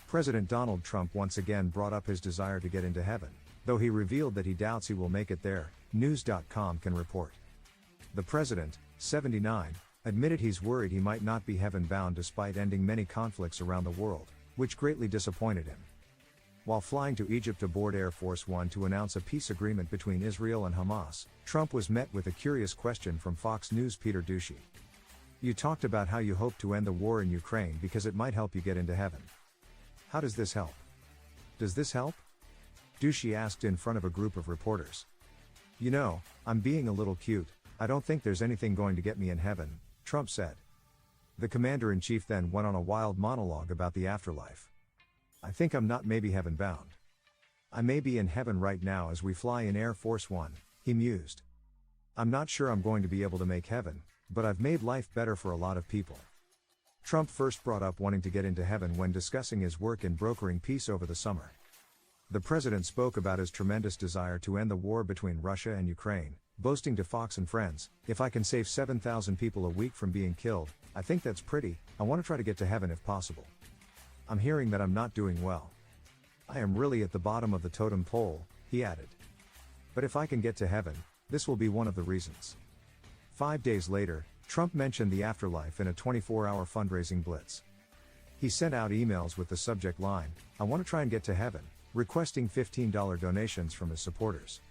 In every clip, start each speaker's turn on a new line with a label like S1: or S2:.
S1: President Donald Trump once again brought up his desire to get into heaven, though he revealed that he doubts he will make it there, News.com can report. The president, 79, admitted he's worried he might not be heaven-bound despite ending many conflicts around the world, which greatly disappointed him. While flying to Egypt aboard Air Force One to announce a peace agreement between Israel and Hamas, Trump was met with a curious question from Fox News' Peter Ducey. "You talked about how you hope to end the war in Ukraine because it might help you get into heaven. How does this help? Does this help?" Ducey asked in front of a group of reporters. "You know, I'm being a little cute, I don't think there's anything going to get me in heaven," Trump said. The commander-in-chief then went on a wild monologue about the afterlife. "I think I'm not maybe heaven-bound. I may be in heaven right now as we fly in Air Force One," he mused. "I'm not sure I'm going to be able to make heaven, but I've made life better for a lot of people." Trump first brought up wanting to get into heaven when discussing his work in brokering peace over the summer. The president spoke about his tremendous desire to end the war between Russia and Ukraine, boasting to Fox and Friends, "If I can save 7,000 people a week from being killed, I think that's pretty. I want to try to get to heaven if possible. I'm hearing that I'm not doing well. I am really at the bottom of the totem pole," he added. "But if I can get to heaven, this will be one of the reasons." 5 days later, Trump mentioned the afterlife in a 24-hour fundraising blitz. He sent out emails with the subject line, "I want to try and get to heaven," requesting $15 donations from his supporters.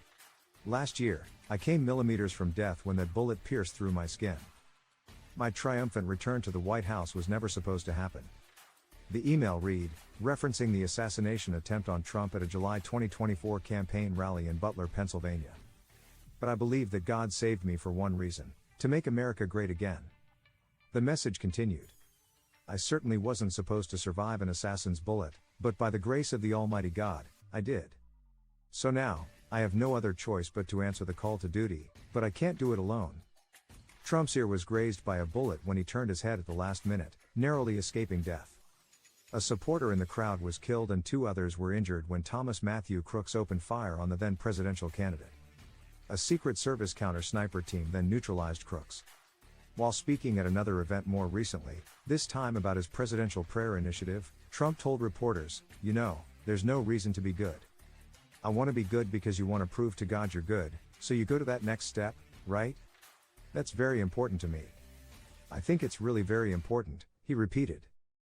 S1: "Last year, I came millimeters from death when that bullet pierced through my skin. My triumphant return to the White House was never supposed to happen." The email read, referencing the assassination attempt on Trump at a July 2024 campaign rally in Butler, Pennsylvania. "But I believe that God saved me for one reason: to make America great again." The message continued. "I certainly wasn't supposed to survive an assassin's bullet, but by the grace of the Almighty God, I did. So now, I have no other choice but to answer the call to duty, but I can't do it alone." Trump's ear was grazed by a bullet when he turned his head at the last minute, narrowly escaping death. A supporter in the crowd was killed and 2 others were injured when Thomas Matthew Crooks opened fire on the then presidential candidate. A Secret Service counter-sniper team then neutralized Crooks. While speaking at another event more recently, this time about his presidential prayer initiative, Trump told reporters, "You know, there's no reason to be good. I want to be good because you want to prove to God you're good, so you go to that next step, right? That's very important to me. I think it's really very important," he repeated.